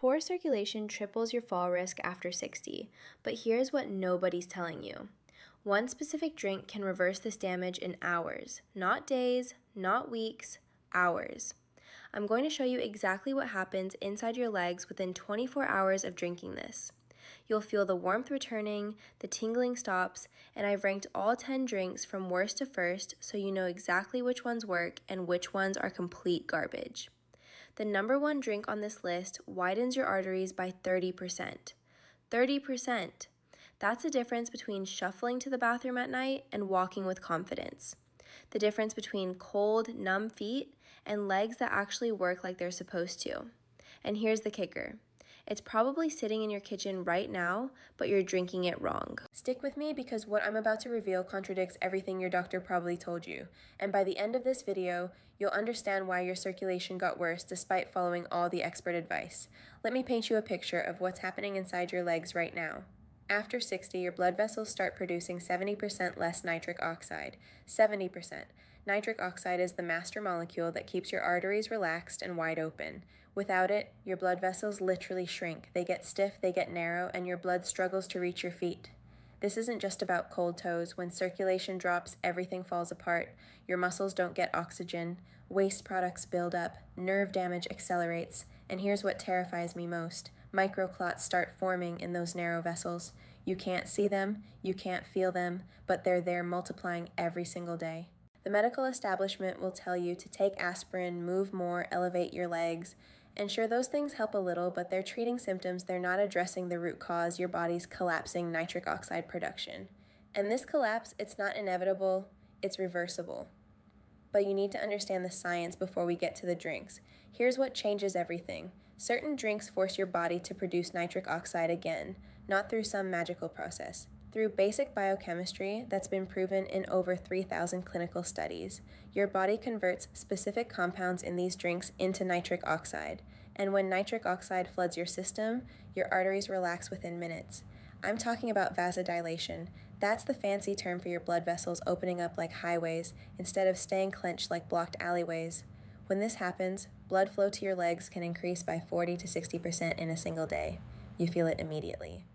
Poor circulation triples your fall risk after 60, but here's what nobody's telling you. One specific drink can reverse this damage in hours, not days, not weeks, hours. I'm going to show you exactly what happens inside your legs within 24 hours of drinking this. You'll feel the warmth returning, the tingling stops, and I've ranked all 10 drinks from worst to first so you know exactly which ones work and which ones are complete garbage. The number one drink on this list widens your arteries by 30%. 30%! That's the difference between shuffling to the bathroom at night and walking with confidence. The difference between cold, numb feet and legs that actually work like they're supposed to. And here's the kicker. It's probably sitting in your kitchen right now, but you're drinking it wrong. Stick with me because what I'm about to reveal contradicts everything your doctor probably told you. And by the end of this video, you'll understand why your circulation got worse despite following all the expert advice. Let me paint you a picture of what's happening inside your legs right now. After 60, your blood vessels start producing 70% less nitric oxide. 70%. Nitric oxide is the master molecule that keeps your arteries relaxed and wide open. Without it, your blood vessels literally shrink. They get stiff, they get narrow, and your blood struggles to reach your feet. This isn't just about cold toes. When circulation drops, everything falls apart. Your muscles don't get oxygen, waste products build up, nerve damage accelerates, and here's what terrifies me most. Microclots start forming in those narrow vessels. You can't see them, you can't feel them, but they're there multiplying every single day. The medical establishment will tell you to take aspirin, move more, elevate your legs. And sure, those things help a little, but they're treating symptoms, they're not addressing the root cause, your body's collapsing nitric oxide production. And this collapse, it's not inevitable, it's reversible. But you need to understand the science before we get to the drinks. Here's what changes everything. Certain drinks force your body to produce nitric oxide again, not through some magical process. Through basic biochemistry that's been proven in over 3,000 clinical studies, your body converts specific compounds in these drinks into nitric oxide. And when nitric oxide floods your system, your arteries relax within minutes. I'm talking about vasodilation. That's the fancy term for your blood vessels opening up like highways instead of staying clenched like blocked alleyways. When this happens, blood flow to your legs can increase by 40 to 60% in a single day. You feel it immediately.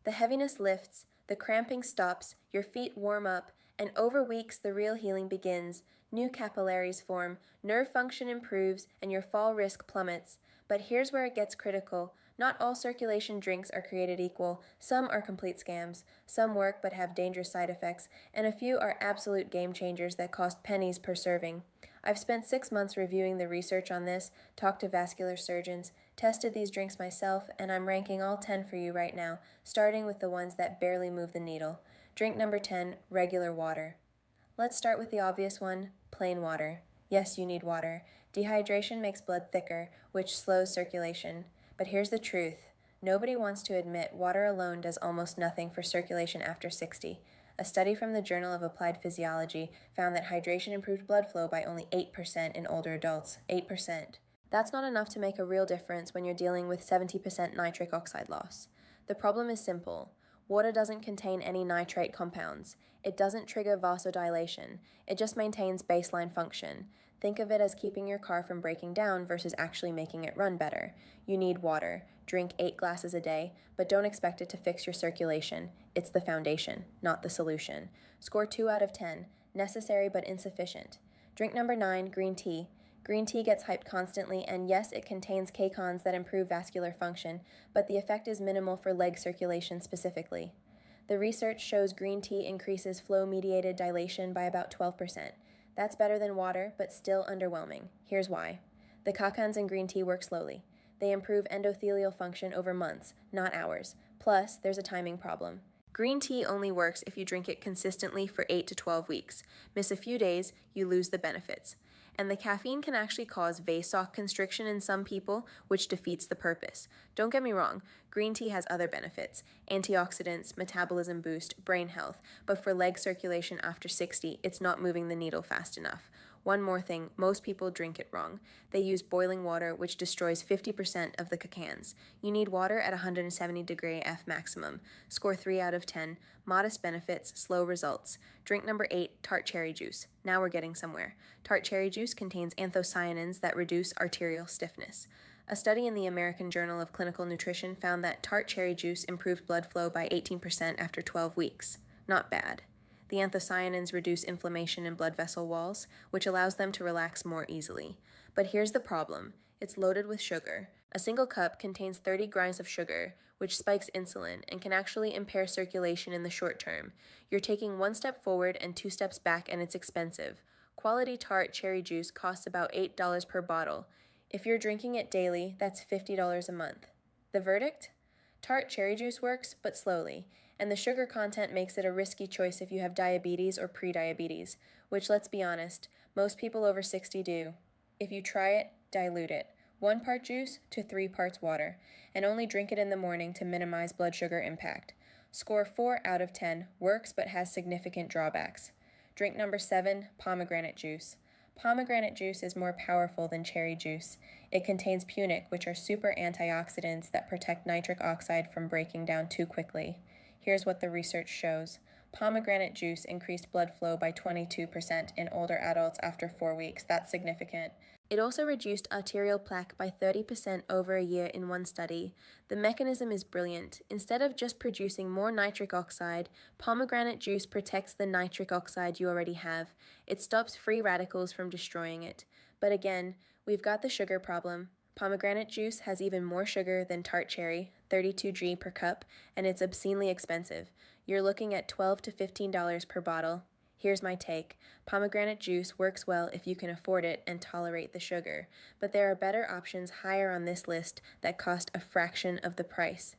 The heaviness lifts, the cramping stops, your feet warm up, and over weeks the real healing begins. New capillaries form, nerve function improves, and your fall risk plummets. But here's where it gets critical. Not all circulation drinks are created equal. Some are complete scams. Some work but have dangerous side effects, and a few are absolute game changers that cost pennies per serving. I've spent 6 months reviewing the research on this, talked to vascular surgeons, tested these drinks myself, and I'm ranking all 10 for you right now, starting with the ones that barely move the needle. Drink number 10, regular water. Let's start with the obvious one, plain water. Yes, you need water. Dehydration makes blood thicker, which slows circulation. But here's the truth. Nobody wants to admit water alone does almost nothing for circulation after 60. A study from the Journal of Applied Physiology found that hydration improved blood flow by only 8% in older adults. 8%. That's not enough to make a real difference when you're dealing with 70% nitric oxide loss. The problem is simple. Water doesn't contain any nitrate compounds. It doesn't trigger vasodilation. It just maintains baseline function. Think of it as keeping your car from breaking down versus actually making it run better. You need water. Drink 8 glasses a day, but don't expect it to fix your circulation. It's the foundation, not the solution. Score 2 out of 10. Necessary but insufficient. Drink number 9, green tea. Green tea gets hyped constantly, and yes, it contains cacones that improve vascular function, but the effect is minimal for leg circulation specifically. The research shows green tea increases flow-mediated dilation by about 12%. That's better than water, but still underwhelming. Here's why. The cacones in green tea work slowly. They improve endothelial function over months, not hours. Plus, there's a timing problem. Green tea only works if you drink it consistently for 8 to 12 weeks. Miss a few days, you lose the benefits. And the caffeine can actually cause vasoconstriction in some people, which defeats the purpose. Don't get me wrong, green tea has other benefits, antioxidants, metabolism boost, brain health, but for leg circulation after 60, it's not moving the needle fast enough. One more thing, most people drink it wrong. They use boiling water, which destroys 50% of the cacanes. You need water at 170 degree F maximum. Score 3 out of 10. Modest benefits, slow results. Drink number 8, tart cherry juice. Now we're getting somewhere. Tart cherry juice contains anthocyanins that reduce arterial stiffness. A study in the American Journal of Clinical Nutrition found that tart cherry juice improved blood flow by 18% after 12 weeks. Not bad. The anthocyanins reduce inflammation in blood vessel walls, which allows them to relax more easily. But here's the problem. It's loaded with sugar. A single cup contains 30 grams of sugar, which spikes insulin and can actually impair circulation in the short term. You're taking one step forward and 2 steps back, and it's expensive. Quality tart cherry juice costs about $8 per bottle. If you're drinking it daily, that's $50 a month. The verdict? Tart cherry juice works, but slowly, and the sugar content makes it a risky choice if you have diabetes or prediabetes, which, let's be honest, most people over 60 do. If you try it, dilute it. 1 part juice to 3 parts water, and only drink it in the morning to minimize blood sugar impact. Score 4 out of 10, works but has significant drawbacks. Drink number 7, pomegranate juice. Pomegranate juice is more powerful than cherry juice. It contains punic, which are super antioxidants that protect nitric oxide from breaking down too quickly. Here's what the research shows. Pomegranate juice increased blood flow by 22% in older adults after 4 weeks. That's significant. It also reduced arterial plaque by 30% over a year in one study. The mechanism is brilliant. Instead of just producing more nitric oxide, pomegranate juice protects the nitric oxide you already have. It stops free radicals from destroying it. But again, we've got the sugar problem. Pomegranate juice has even more sugar than tart cherry, 32 g per cup, and it's obscenely expensive. You're looking at $12 to $15 per bottle. Here's my take. Pomegranate juice works well if you can afford it and tolerate the sugar, but there are better options higher on this list that cost a fraction of the price.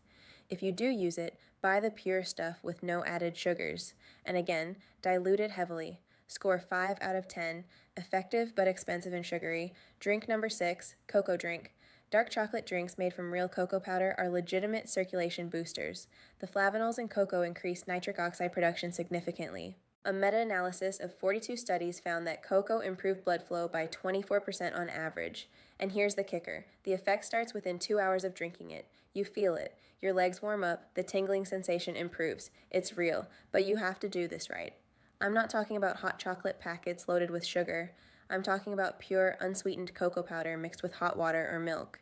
If you do use it, buy the pure stuff with no added sugars. And again, dilute it heavily. Score 5 out of 10, effective but expensive and sugary. Drink number 6, cocoa drink. Dark chocolate drinks made from real cocoa powder are legitimate circulation boosters. The flavonols in cocoa increase nitric oxide production significantly. A meta-analysis of 42 studies found that cocoa improved blood flow by 24% on average. And here's the kicker. The effect starts within 2 hours of drinking it. You feel it. Your legs warm up. The tingling sensation improves. It's real, but you have to do this right. I'm not talking about hot chocolate packets loaded with sugar. I'm talking about pure, unsweetened cocoa powder mixed with hot water or milk.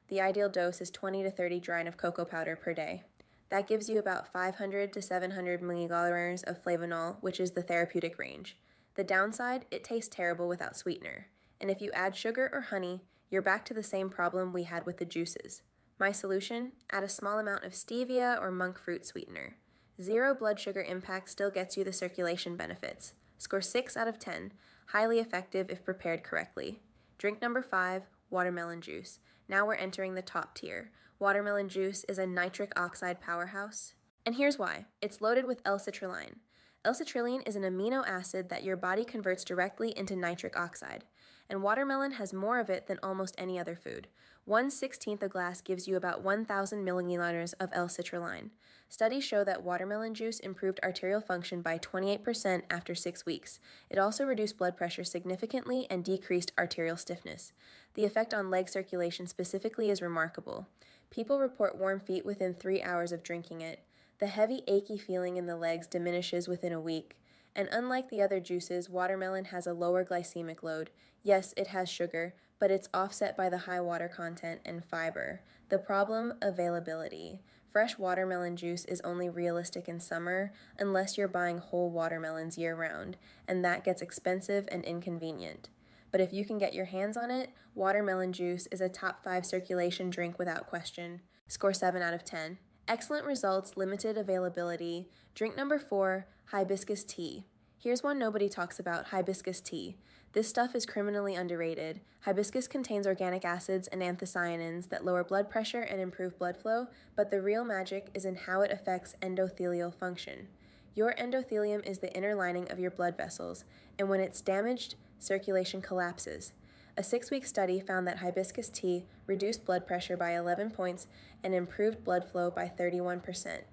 The ideal dose is 20 to 30 grains of cocoa powder per day. That gives you about 500 to 700 milligallons of flavanol, which is the therapeutic range. The downside, it tastes terrible without sweetener. And if you add sugar or honey, you're back to the same problem we had with the juices. My solution? Add a small amount of stevia or monk fruit sweetener. 0 blood sugar impact still gets you the circulation benefits. Score 6 out of 10, highly effective if prepared correctly. Drink number 5, watermelon juice. Now we're entering the top tier. Watermelon juice is a nitric oxide powerhouse. And here's why. It's loaded with L-citrulline. L-citrulline is an amino acid that your body converts directly into nitric oxide. And watermelon has more of it than almost any other food. 1/16 a glass gives you about 1,000 milliliters of L-citrulline. Studies show that watermelon juice improved arterial function by 28% after 6 weeks. It also reduced blood pressure significantly and decreased arterial stiffness. The effect on leg circulation specifically is remarkable. People report warm feet within 3 hours of drinking it. The heavy, achy feeling in the legs diminishes within a week. And unlike the other juices, watermelon has a lower glycemic load. Yes, it has sugar, but it's offset by the high water content and fiber. The problem? Availability. Fresh watermelon juice is only realistic in summer unless you're buying whole watermelons year-round, and that gets expensive and inconvenient. But if you can get your hands on it, watermelon juice is a top 5 circulation drink without question. Score 7 out of 10. Excellent results, limited availability. Drink number 4, hibiscus tea. Here's one nobody talks about, hibiscus tea. This stuff is criminally underrated. Hibiscus contains organic acids and anthocyanins that lower blood pressure and improve blood flow, but the real magic is in how it affects endothelial function. Your endothelium is the inner lining of your blood vessels, and when it's damaged, circulation collapses. A 6-week study found that hibiscus tea reduced blood pressure by 11 points and improved blood flow by 31%.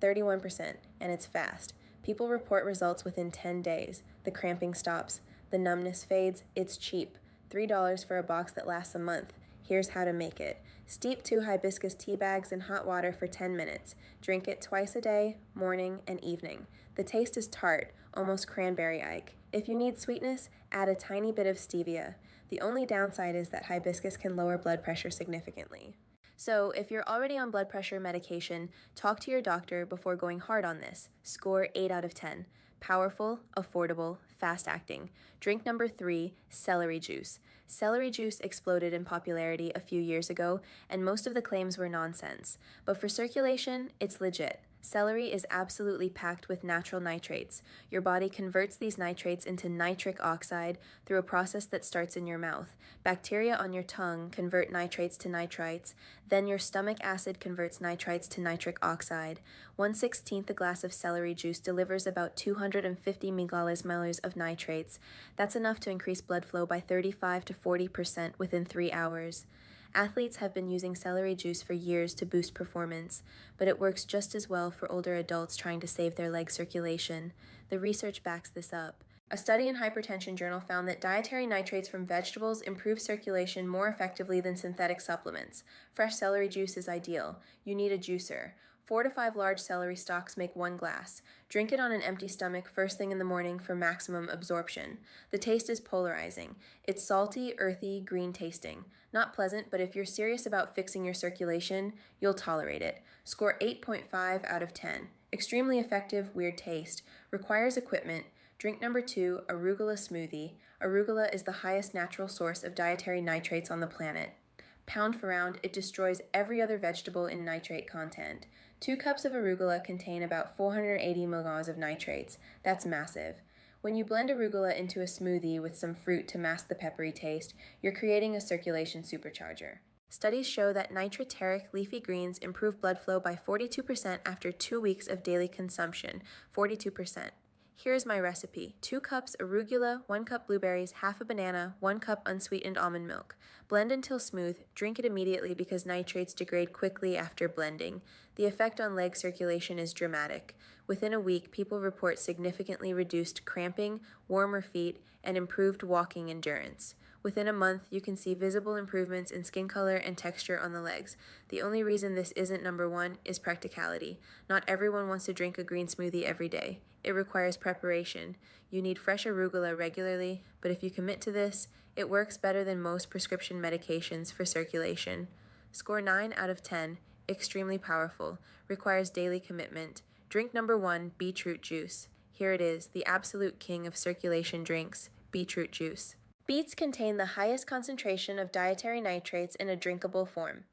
31%, and it's fast. People report results within 10 days. The cramping stops. The numbness fades. It's cheap. $3 for a box that lasts a month. Here's how to make it. Steep 2 hibiscus tea bags in hot water for 10 minutes. Drink it twice a day, morning and evening. The taste is tart, almost cranberry-like. If you need sweetness, add a tiny bit of stevia. The only downside is that hibiscus can lower blood pressure significantly. So, if you're already on blood pressure medication, talk to your doctor before going hard on this. Score 8 out of 10. Powerful, affordable, fast-acting. Drink number 3, celery juice. Celery juice exploded in popularity a few years ago, and most of the claims were nonsense. But for circulation, it's legit. Celery is absolutely packed with natural nitrates. Your body converts these nitrates into nitric oxide through a process that starts in your mouth. Bacteria on your tongue convert nitrates to nitrites, then your stomach acid converts nitrites to nitric oxide. 1/16 a glass of celery juice delivers about 250 milliliters of nitrates. That's enough to increase blood flow by 35 to 40% within 3 hours. Athletes have been using celery juice for years to boost performance, but it works just as well for older adults trying to save their leg circulation. The research backs this up. A study in Hypertension Journal found that dietary nitrates from vegetables improve circulation more effectively than synthetic supplements. Fresh celery juice is ideal. You need a juicer. 4 to 5 large celery stalks make 1 glass. Drink it on an empty stomach first thing in the morning for maximum absorption. The taste is polarizing. It's salty, earthy, green tasting. Not pleasant, but if you're serious about fixing your circulation, you'll tolerate it. Score 8.5 out of 10. Extremely effective, weird taste. Requires equipment. Drink number 2, arugula smoothie. Arugula is the highest natural source of dietary nitrates on the planet. Pound for round, it destroys every other vegetable in nitrate content. 2 cups of arugula contain about 480 milliliters of nitrates. That's massive. When you blend arugula into a smoothie with some fruit to mask the peppery taste, you're creating a circulation supercharger. Studies show that nitriteric leafy greens improve blood flow by 42% after 2 weeks of daily consumption. 42%. Here's my recipe. 2 cups arugula, 1 cup blueberries, half a banana, 1 cup unsweetened almond milk. Blend until smooth. Drink it immediately because nitrates degrade quickly after blending. The effect on leg circulation is dramatic. Within a week, people report significantly reduced cramping, warmer feet, and improved walking endurance. Within a month, you can see visible improvements in skin color and texture on the legs. The only reason this isn't number 1 is practicality. Not everyone wants to drink a green smoothie every day. It requires preparation. You need fresh arugula regularly, but if you commit to this, it works better than most prescription medications for circulation. Score 9 out of 10. Extremely powerful. Requires daily commitment. Drink number 1, beetroot juice. Here it is, the absolute king of circulation drinks, beetroot juice. Beets contain the highest concentration of dietary nitrates in a drinkable form.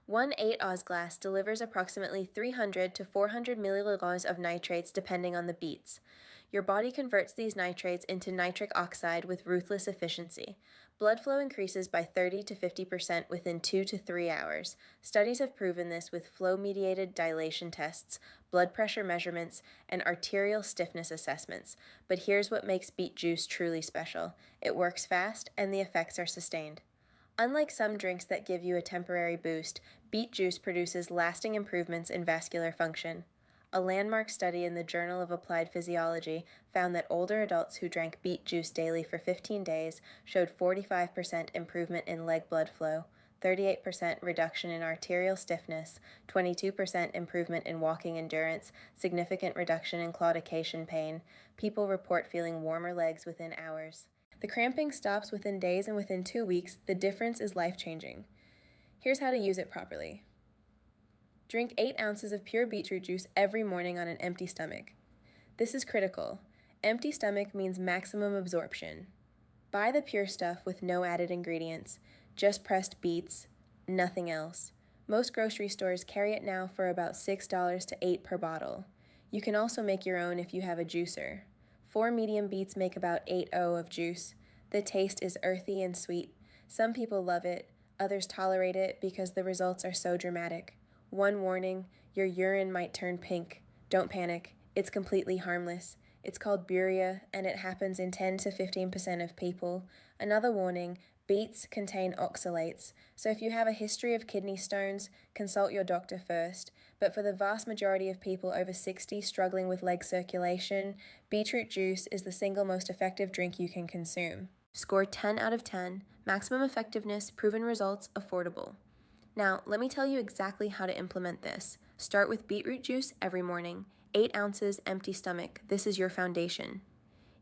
1 8-oz glass delivers approximately 300 to 400 milliliters of nitrates depending on the beets. Your body converts these nitrates into nitric oxide with ruthless efficiency. Blood flow increases by 30 to 50% within 2 to 3 hours. Studies have proven this with flow-mediated dilation tests, blood pressure measurements, and arterial stiffness assessments. But here's what makes beet juice truly special. It works fast, and the effects are sustained. Unlike some drinks that give you a temporary boost, beet juice produces lasting improvements in vascular function. A landmark study in the Journal of Applied Physiology found that older adults who drank beet juice daily for 15 days showed 45% improvement in leg blood flow, 38% reduction in arterial stiffness, 22% improvement in walking endurance, significant reduction in claudication pain. People report feeling warmer legs within hours. The cramping stops within days, and within 2 weeks, the difference is life-changing. Here's how to use it properly. Drink 8 ounces of pure beetroot juice every morning on an empty stomach. This is critical. Empty stomach means maximum absorption. Buy the pure stuff with no added ingredients, just pressed beets, nothing else. Most grocery stores carry it now for about $6 to $8 per bottle. You can also make your own if you have a juicer. 4 medium beets make about 8 of juice. The taste is earthy and sweet. Some people love it, others tolerate it because the results are so dramatic. One warning, your urine might turn pink. Don't panic, it's completely harmless. It's called buria, and it happens in 10 to 15% of people. Another warning, beets contain oxalates, so if you have a history of kidney stones, consult your doctor first. But for the vast majority of people over 60 struggling with leg circulation, beetroot juice is the single most effective drink you can consume. Score 10 out of 10, maximum effectiveness, proven results, affordable. Now, let me tell you exactly how to implement this. Start with beetroot juice every morning. 8 ounces, empty stomach. This is your foundation.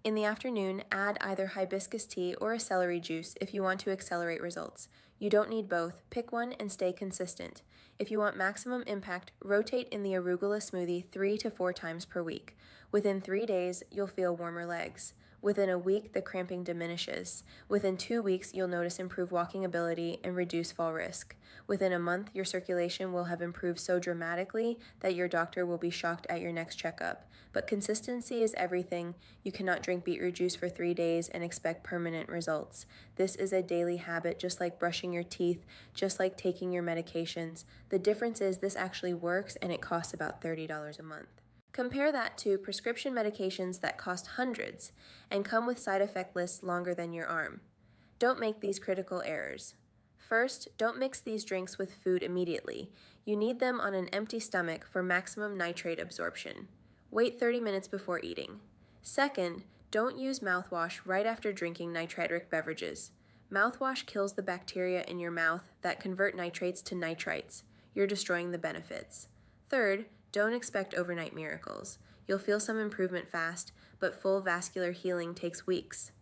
In the afternoon, add either hibiscus tea or a celery juice if you want to accelerate results. You don't need both. Pick one and stay consistent. If you want maximum impact, rotate in the arugula smoothie 3 to 4 times per week. Within 3 days, you'll feel warmer legs. Within a week, the cramping diminishes. Within 2 weeks, you'll notice improved walking ability and reduce fall risk. Within a month, your circulation will have improved so dramatically that your doctor will be shocked at your next checkup. But consistency is everything. You cannot drink beetroot juice for 3 days and expect permanent results. This is a daily habit, just like brushing your teeth, just like taking your medications. The difference is this actually works and it costs about $30 a month. Compare that to prescription medications that cost hundreds and come with side effect lists longer than your arm. Don't make these critical errors. First, don't mix these drinks with food immediately. You need them on an empty stomach for maximum nitrate absorption. Wait 30 minutes before eating. Second, don't use mouthwash right after drinking nitric beverages. Mouthwash kills the bacteria in your mouth that convert nitrates to nitrites. You're destroying the benefits. Third, don't expect overnight miracles. You'll feel some improvement fast, but full vascular healing takes weeks.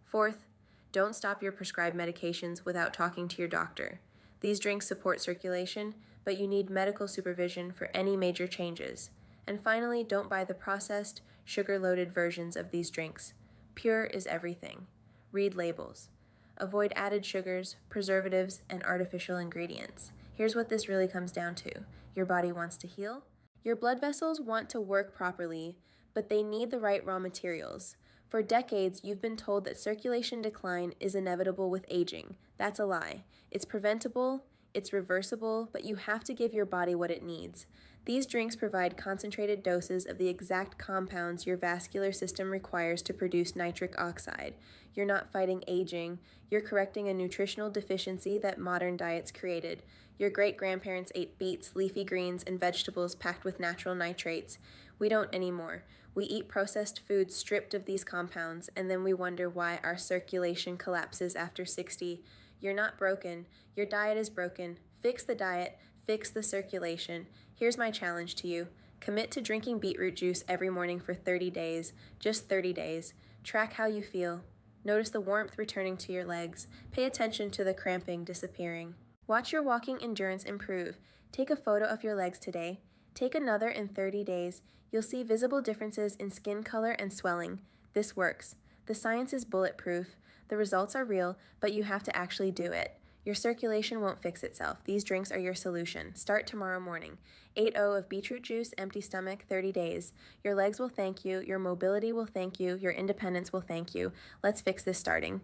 Fourth, don't stop your prescribed medications without talking to your doctor. These drinks support circulation, but you need medical supervision for any major changes. And finally, don't buy the processed, sugar-loaded versions of these drinks. Pure is everything. Read labels. Avoid added sugars, preservatives, and artificial ingredients. Here's what this really comes down to. Your body wants to heal. Your blood vessels want to work properly, but they need the right raw materials. For decades, you've been told that circulation decline is inevitable with aging. That's a lie. It's preventable, it's reversible, but you have to give your body what it needs. These drinks provide concentrated doses of the exact compounds your vascular system requires to produce nitric oxide. You're not fighting aging, you're correcting a nutritional deficiency that modern diets created. Your great-grandparents ate beets, leafy greens, and vegetables packed with natural nitrates. We don't anymore. We eat processed foods stripped of these compounds, and then we wonder why our circulation collapses after 60. You're not broken. Your diet is broken. Fix the diet. Fix the circulation. Here's my challenge to you. Commit to drinking beetroot juice every morning for 30 days. Just 30 days. Track how you feel. Notice the warmth returning to your legs. Pay attention to the cramping disappearing. Watch your walking endurance improve. Take a photo of your legs today. Take another in 30 days. You'll see visible differences in skin color and swelling. This works. The science is bulletproof. The results are real, but you have to actually do it. Your circulation won't fix itself. These drinks are your solution. Start tomorrow morning. 8-0 of beetroot juice, empty stomach, 30 days. Your legs will thank you. Your mobility will thank you. Your independence will thank you. Let's fix this starting.